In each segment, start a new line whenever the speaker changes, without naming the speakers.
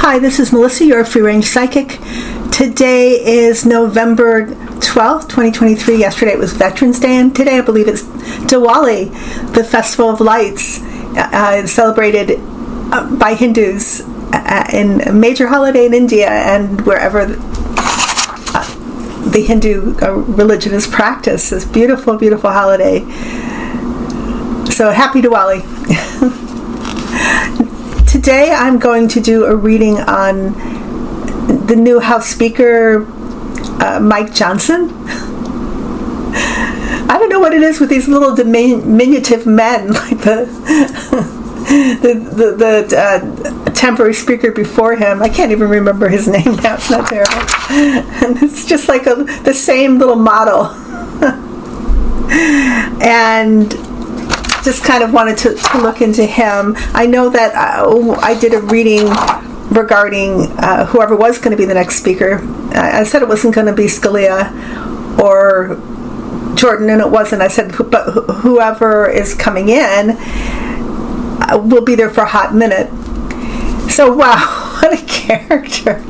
Hi, this is Melissa, your free-range psychic. Today is November 12th, 2023. Yesterday it was Veterans Day, and today I believe it's Diwali, the Festival of Lights, celebrated by Hindus in a major holiday in India and wherever the Hindu religion is practiced. This beautiful, beautiful holiday. So happy Diwali. Today I'm going to do a reading on the new House Speaker, Mike Johnson. I don't know what it is with these little diminutive men, like the temporary speaker before him. I can't even remember his name now. It's not terrible. And it's just like the same little model. And just kind of wanted to look into him. I know that I did a reading regarding whoever was going to be the next speaker. I said it wasn't going to be Scalia or Jordan, and it wasn't. I said, but whoever is coming in will be there for a hot minute. So, wow, what a character.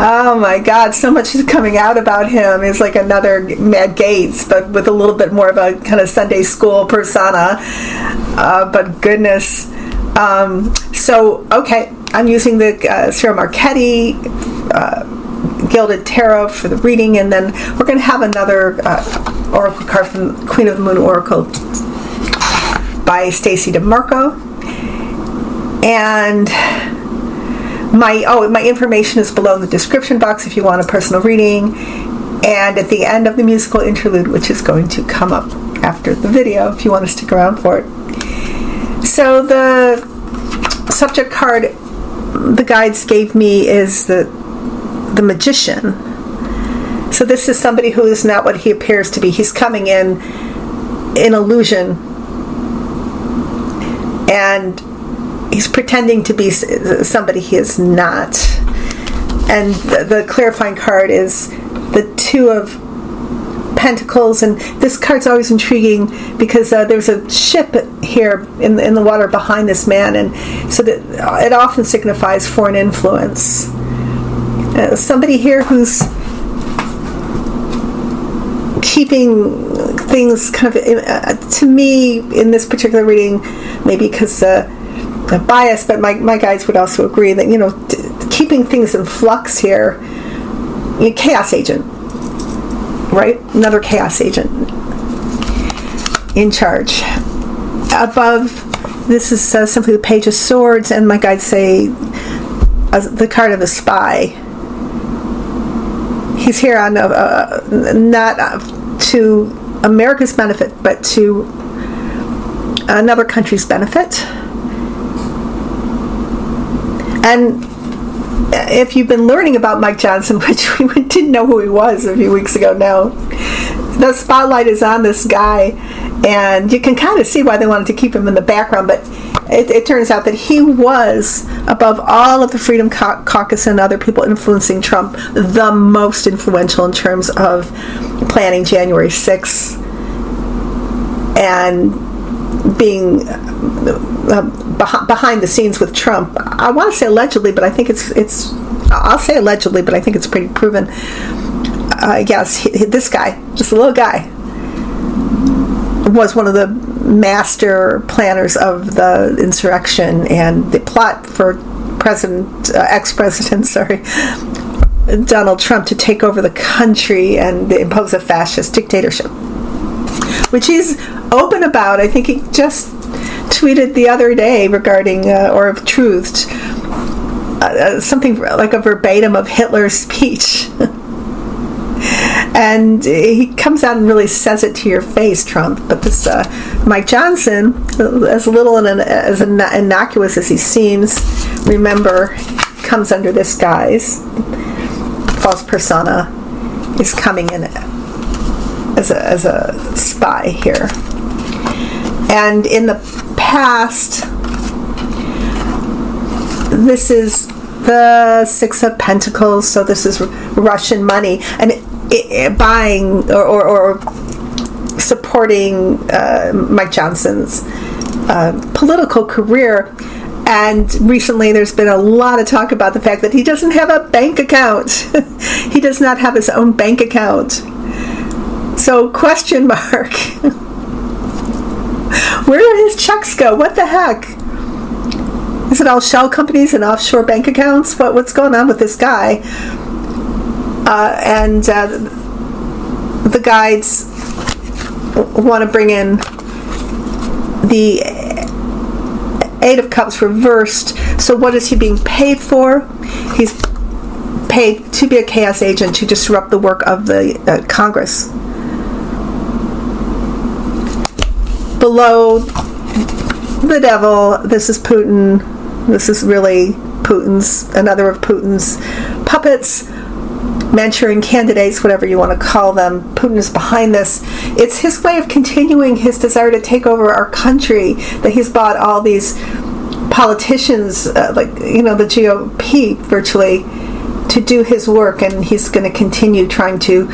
Oh my God, so much is coming out about him. He's like another Matt Gaetz, but with a little bit more of a kind of Sunday school persona. But goodness. Okay, I'm using the Sarah Marchetti Gilded Tarot for the reading, and then we're going to have another oracle card from Queen of the Moon Oracle by Stacey DeMarco. And my information is below in the description box if you want a personal reading, and at the end of the musical interlude, which is going to come up after the video if you want to stick around for it. So the subject card the guides gave me is the Magician. So this is somebody who is not what he appears to be. He's coming in illusion, and he's pretending to be somebody he is not. And the clarifying card is the Two of Pentacles, and this card's always intriguing because there's a ship here in the water behind this man, and so that it often signifies foreign influence. Somebody here who's keeping things kind of, to me, in this particular reading, maybe because I'm biased, but my guides would also agree that, keeping things in flux here, chaos agent, right? Another chaos agent in charge. Above, this is simply the Page of Swords, and my guides say the card of a spy. He's here on not to America's benefit, but to another country's benefit. And if you've been learning about Mike Johnson, which we didn't know who he was a few weeks ago now, the spotlight is on this guy, and you can kind of see why they wanted to keep him in the background, but it turns out that he was, above all of the Freedom Caucus and other people influencing Trump, the most influential in terms of planning January 6th and being behind the scenes with Trump. I want to say allegedly, but I think I'll say allegedly, but I think it's pretty proven. Yes, this guy, just a little guy, was one of the master planners of the insurrection and the plot for ex-president Donald Trump to take over the country and impose a fascist dictatorship, which he's open about. I think he just tweeted the other day regarding, or truthed, something like a verbatim of Hitler's speech. And he comes out and really says it to your face, Trump. But this Mike Johnson, as little and as innocuous as he seems, remember, comes under this guise. False persona is coming in as a spy here. And in the past, this is the Six of Pentacles, so this is Russian money, and buying or supporting Mike Johnson's political career. And recently there's been a lot of talk about the fact that he doesn't have a bank account. He does not have his own bank account. So, question mark. Where do his checks go? What the heck? Is it all shell companies and offshore bank accounts? What's going on with this guy? The guides want to bring in the Eight of Cups reversed. So what is he being paid for? He's paid to be a chaos agent to disrupt the work of the Congress. Below the devil, this is Putin. This is really another of Putin's puppets, Manchurian candidates, whatever you want to call them. Putin is behind this. It's his way of continuing his desire to take over our country, that he's bought all these politicians, the GOP virtually, to do his work, and he's going to continue trying to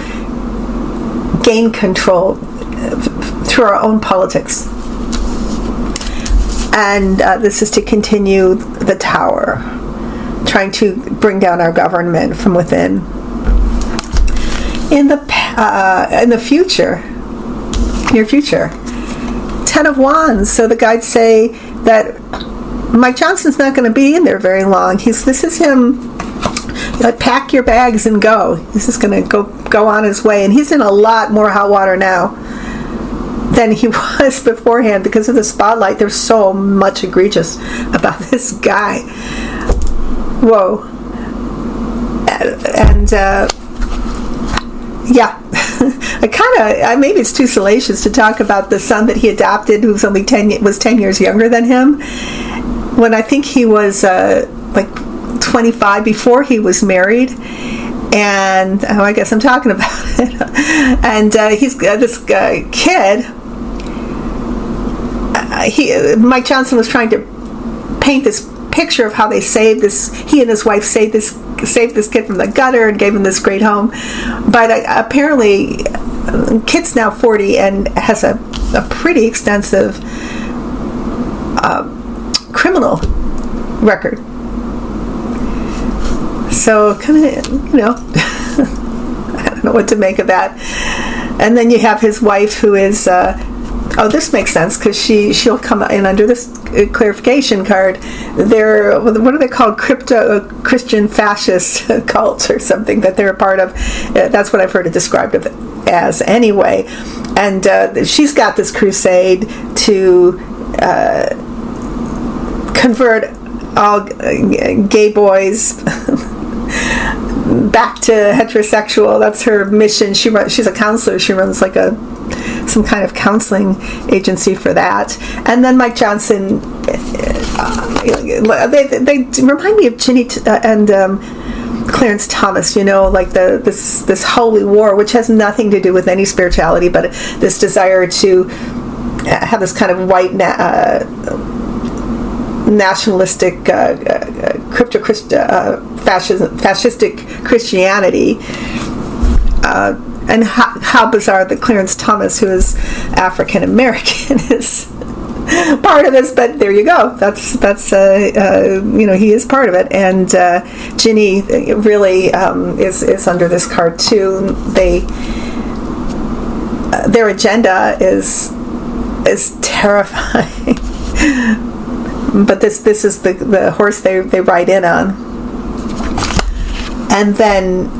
gain control through our own politics. And this is to continue the tower, trying to bring down our government from within. In the future, near future, 10 of Wands. So the guides say that Mike Johnson's not going to be in there very long. This is him. Pack your bags and go. He's just going to go on his way, and he's in a lot more hot water now than he was beforehand because of the spotlight. There's so much egregious about this guy. Whoa. And yeah, maybe it's too salacious to talk about the son that he adopted, who was only 10 years younger than him, when I think he was 25 before he was married. And I guess I'm talking about it. And he's this kid. Mike Johnson was trying to paint this picture of how they saved this. He and his wife saved this kid from the gutter and gave him this great home. But apparently, kid's now 40 and has a pretty extensive criminal record. So, kind of, I don't know what to make of that. And then you have his wife, who is, this makes sense, because she'll come in under this clarification card. They're, what are they called? Christian fascist cult or something that they're a part of. That's what I've heard it described as anyway. And she's got this crusade to convert all gay boys back to heterosexual. That's her mission. She's a counselor. She runs some kind of counseling agency for that. And then Mike Johnson, they remind me of Ginny and Clarence Thomas, this holy war, which has nothing to do with any spirituality, but this desire to have this kind of white nationalistic fascistic Christianity, and how bizarre that Clarence Thomas, who is African American, is part of this. But there you go. That's he is part of it. And Ginny really is under this card too. Their agenda is terrifying. But this is the horse they ride in on. And then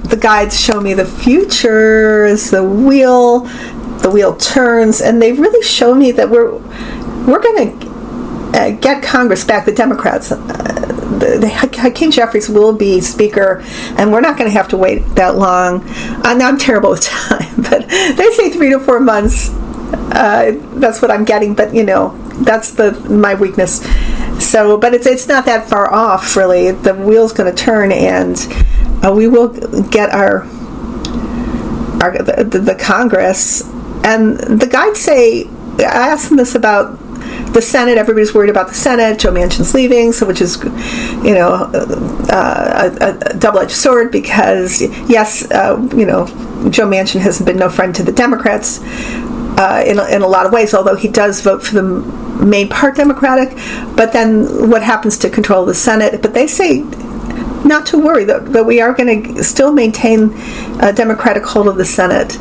the guides show me the future as the wheel turns, and they really show me that we're going to get Congress back. The Democrats, Hakeem Jeffries will be Speaker, and we're not going to have to wait that long. Now I'm terrible with time, but they say 3 to 4 months. That's what I'm getting, but that's my weakness. So, but it's not that far off, really. The wheel's going to turn, and we will get the Congress. And the guides say, I asked them this about the Senate. Everybody's worried about the Senate. Joe Manchin's leaving, which is, a double-edged sword, because yes, Joe Manchin has been no friend to the Democrats in a lot of ways, although he does vote for the main part Democratic, but then what happens to control the Senate? But they say not to worry, that we are going to still maintain a Democratic hold of the Senate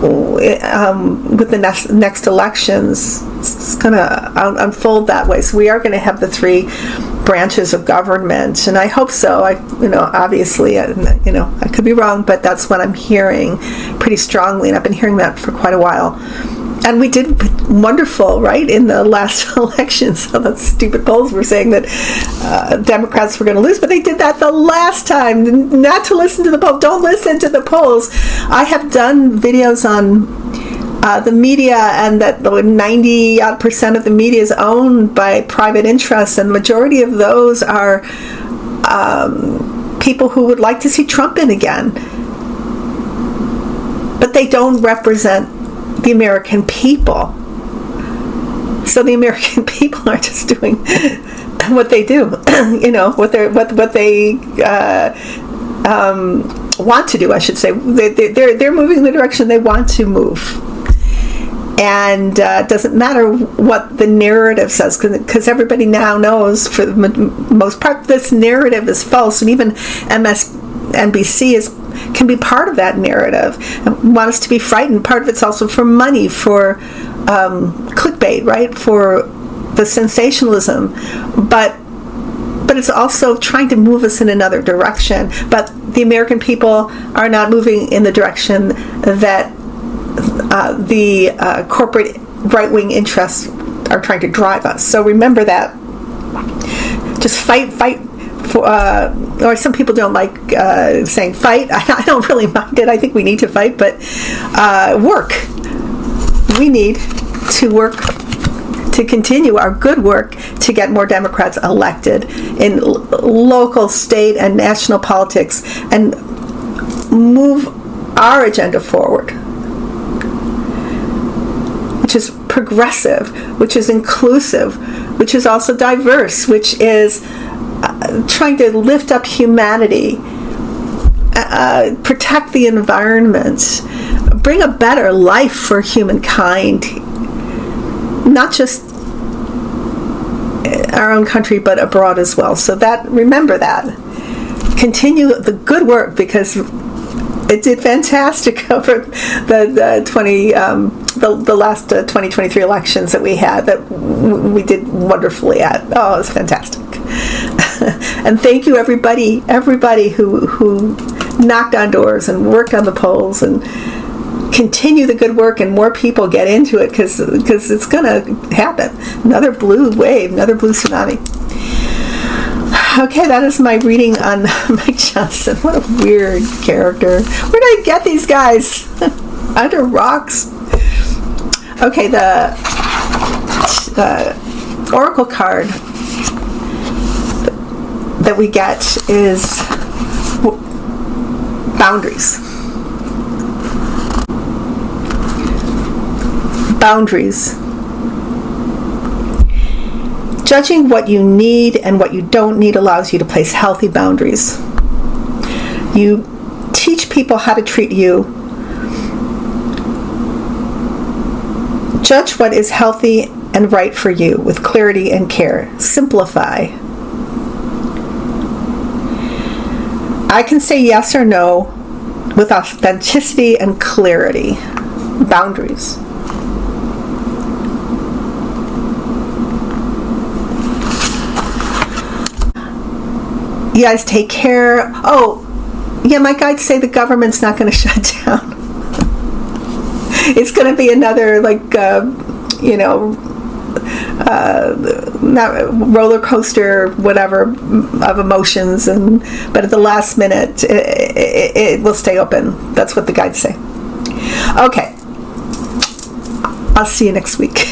with the next elections. It's going to unfold that way. So we are going to have the three branches of government, and I hope so. Obviously, I could be wrong, but that's what I'm hearing pretty strongly, and I've been hearing that for quite a while. And we did wonderful, right, in the last election. So the stupid polls were saying that Democrats were going to lose, but they did that the last time. Not to listen to the polls. Don't listen to the polls. I have done videos on the media, and that 90% of the media is owned by private interests, and the majority of those are people who would like to see Trump in again. But they don't represent the American people. So the American people are just doing what they do, what they want to do, I should say. They're moving in the direction they want to move. And it doesn't matter what the narrative says, because everybody now knows, for the most part, this narrative is false, and even MSNBC can be part of that narrative and want us to be frightened. Part of it's also for money, for clickbait, right, for the sensationalism, but it's also trying to move us in another direction. But the American people are not moving in the direction that the corporate right-wing interests are trying to drive us. So remember that. Just fight for, or some people don't like saying fight. I don't really mind it. I think we need to fight, but work. We need to work to continue our good work to get more Democrats elected in local, state, and national politics, and move our agenda forward, which is progressive, which is inclusive, which is also diverse, which is trying to lift up humanity, protect the environment, bring a better life for humankind, not just our own country, but abroad as well. So remember that. Continue the good work, because it did fantastic over the last 2023 elections that we had, that we did wonderfully at. Oh, it was fantastic. And thank you everybody who knocked on doors and worked on the polls, and continue the good work, and more people get into it, because it's going to happen. Another blue wave, another blue tsunami. Okay, that is my reading on Mike Johnson. What a weird character. Where did I get these guys? Under rocks? Okay, the oracle card that we get is boundaries. Boundaries. Judging what you need and what you don't need allows you to place healthy boundaries. You teach people how to treat you. Judge what is healthy and right for you with clarity and care. Simplify. I can say yes or no with authenticity and clarity. Boundaries. You guys take care. Oh, yeah, my guides say the government's not going to shut down. It's going to be another, not roller coaster, whatever, of emotions, but at the last minute, it will stay open. That's what the guides say. Okay. I'll see you next week.